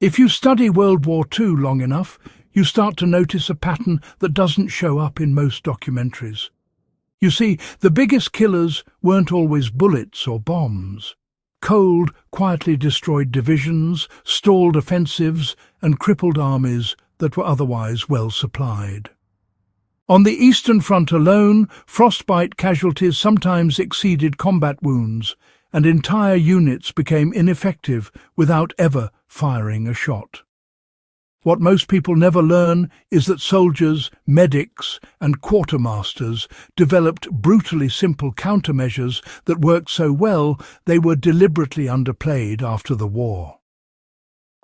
If you study World War II long enough, you start to notice a pattern that doesn't show up in most documentaries. You see, the biggest killers weren't always bullets or bombs. Cold quietly destroyed divisions, stalled offensives, and crippled armies that were otherwise well supplied. On the Eastern Front alone, frostbite casualties sometimes exceeded combat wounds, and entire units became ineffective without ever firing a shot. What most people never learn is that soldiers, medics, and quartermasters developed brutally simple countermeasures that worked so well they were deliberately underplayed after the war.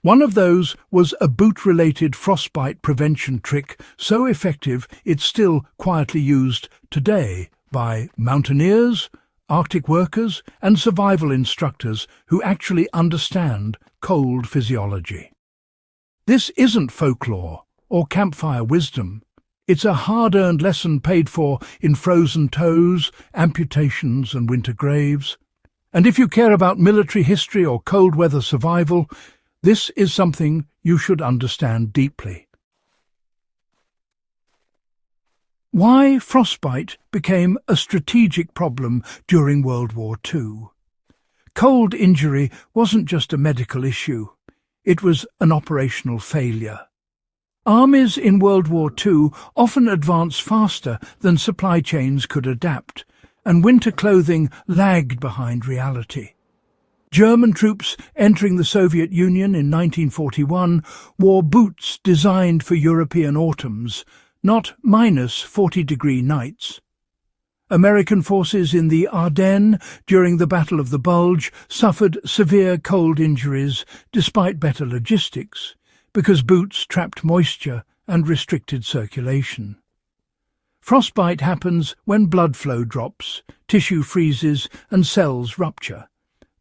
One of those was a boot-related frostbite prevention trick so effective it's still quietly used today by mountaineers, Arctic workers, and survival instructors who actually understand cold physiology. This isn't folklore or campfire wisdom. It's a hard-earned lesson paid for in frozen toes, amputations, and winter graves. And if you care about military history or cold weather survival, this is something you should understand deeply. Why frostbite became a strategic problem during World War II. Cold injury wasn't just a medical issue. It was an operational failure. Armies in World War II often advanced faster than supply chains could adapt, and winter clothing lagged behind reality. German troops entering the Soviet Union in 1941 wore boots designed for European autumns, not -40-degree nights. American forces in the Ardennes during the Battle of the Bulge suffered severe cold injuries despite better logistics, because boots trapped moisture and restricted circulation. Frostbite happens when blood flow drops, tissue freezes, and cells rupture.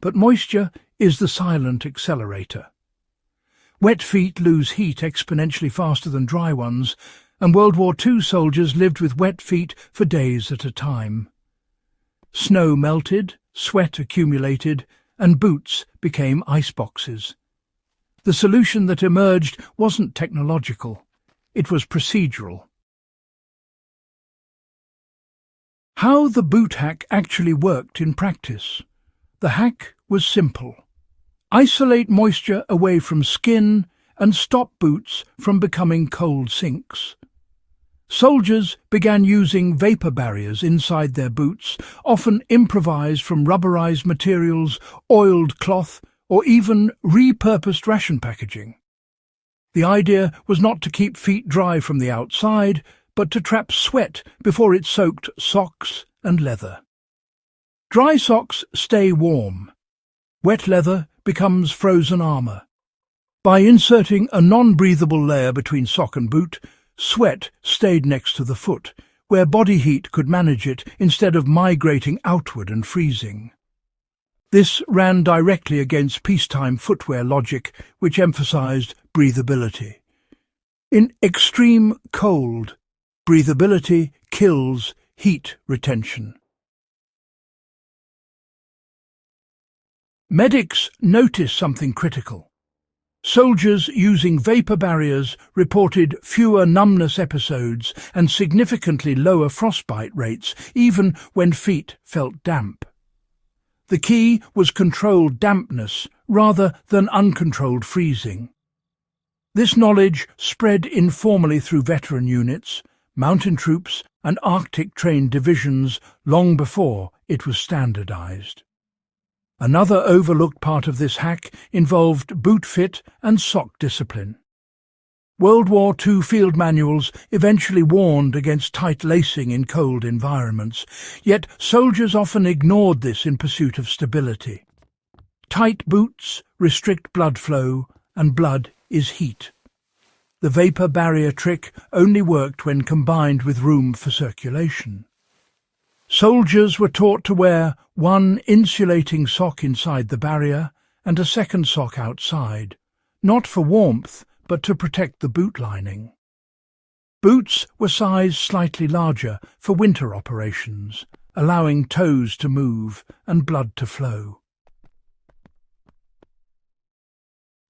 But moisture is the silent accelerator. Wet feet lose heat exponentially faster than dry ones, and World War II soldiers lived with wet feet for days at a time. Snow melted, sweat accumulated, and boots became iceboxes. The solution that emerged wasn't technological, it was procedural. How the boot hack actually worked in practice. The hack was simple. Isolate moisture away from skin and stop boots from becoming cold sinks. Soldiers began using vapor barriers inside their boots, often improvised from rubberized materials, oiled cloth, or even repurposed ration packaging. The idea was not to keep feet dry from the outside, but to trap sweat before it soaked socks and leather. Dry socks stay warm. Wet leather becomes frozen armor. By inserting a non-breathable layer between sock and boot, sweat stayed next to the foot, where body heat could manage it instead of migrating outward and freezing. This ran directly against peacetime footwear logic, which emphasized breathability. In extreme cold, breathability kills heat retention. Medics noticed something critical. Soldiers using vapor barriers reported fewer numbness episodes and significantly lower frostbite rates, even when feet felt damp. The key was controlled dampness rather than uncontrolled freezing. This knowledge spread informally through veteran units, mountain troops, and Arctic-trained divisions long before it was standardized. Another overlooked part of this hack involved boot fit and sock discipline. World War II field manuals eventually warned against tight lacing in cold environments, yet soldiers often ignored this in pursuit of stability. Tight boots restrict blood flow, and blood is heat. The vapor barrier trick only worked when combined with room for circulation. Soldiers were taught to wear one insulating sock inside the barrier and a second sock outside, not for warmth, but to protect the boot lining. Boots were sized slightly larger for winter operations, allowing toes to move and blood to flow.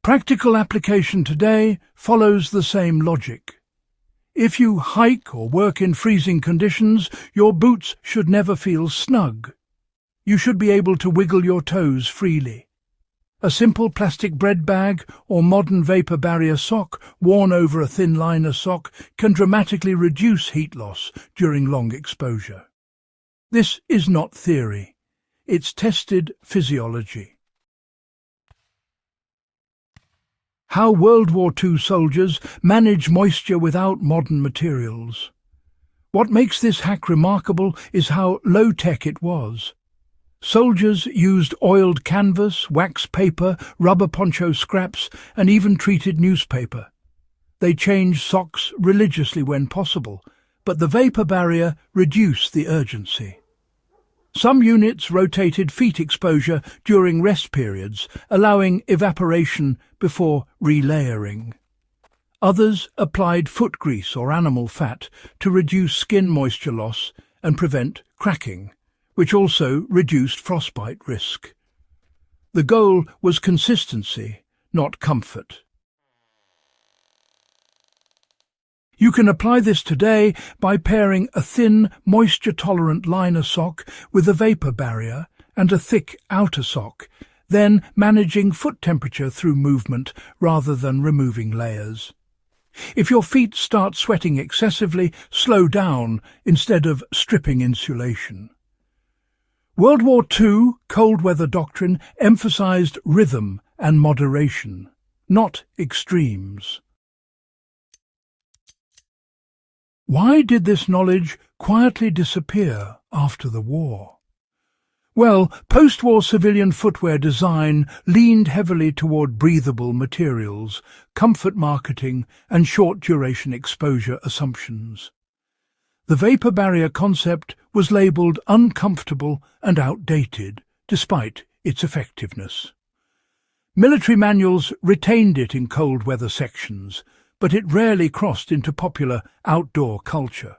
Practical application today follows the same logic. If you hike or work in freezing conditions, your boots should never feel snug. You should be able to wiggle your toes freely. A simple plastic bread bag or modern vapor barrier sock worn over a thin liner sock can dramatically reduce heat loss during long exposure. This is not theory. It's tested physiology. How World War II soldiers manage moisture without modern materials. What makes this hack remarkable is how low-tech it was. Soldiers used oiled canvas, wax paper, rubber poncho scraps, and even treated newspaper. They changed socks religiously when possible, but the vapor barrier reduced the urgency. Some units rotated feet exposure during rest periods, allowing evaporation before relayering. Others applied foot grease or animal fat to reduce skin moisture loss and prevent cracking, which also reduced frostbite risk. The goal was consistency, not comfort. You can apply this today by pairing a thin, moisture-tolerant liner sock with a vapor barrier and a thick outer sock, then managing foot temperature through movement rather than removing layers. If your feet start sweating excessively, slow down instead of stripping insulation. World War II cold weather doctrine emphasized rhythm and moderation, not extremes. Why did this knowledge quietly disappear after the war? Well, post-war civilian footwear design leaned heavily toward breathable materials, comfort marketing, and short-duration exposure assumptions. The vapor barrier concept was labelled uncomfortable and outdated, despite its effectiveness. Military manuals retained it in cold weather sections, but it rarely crossed into popular outdoor culture.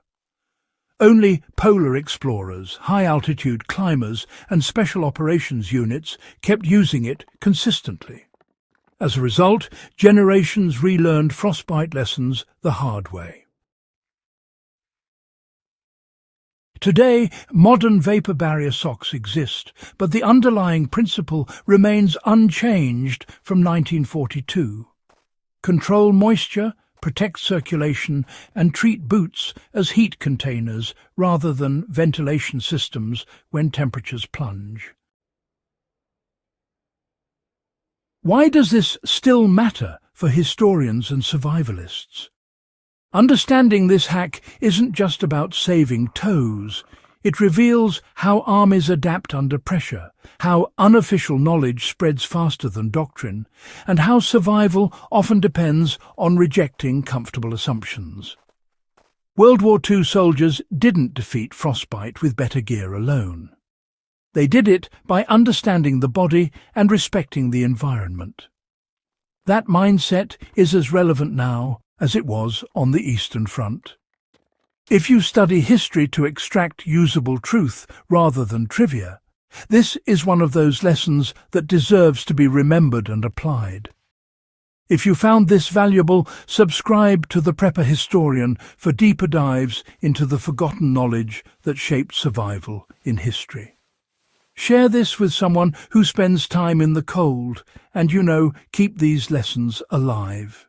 Only polar explorers, high-altitude climbers, and special operations units kept using it consistently. As a result, generations relearned frostbite lessons the hard way. Today, modern vapor barrier socks exist, but the underlying principle remains unchanged from 1942. Control moisture, protect circulation, and treat boots as heat containers rather than ventilation systems when temperatures plunge. Why does this still matter for historians and survivalists? Understanding this hack isn't just about saving toes. It reveals how armies adapt under pressure, how unofficial knowledge spreads faster than doctrine, and how survival often depends on rejecting comfortable assumptions. World War II soldiers didn't defeat frostbite with better gear alone. They did it by understanding the body and respecting the environment. That mindset is as relevant now as it was on the Eastern Front. If you study history to extract usable truth rather than trivia, this is one of those lessons that deserves to be remembered and applied. If you found this valuable, subscribe to The Prepper Historian for deeper dives into the forgotten knowledge that shaped survival in history. Share this with someone who spends time in the cold and, keep these lessons alive.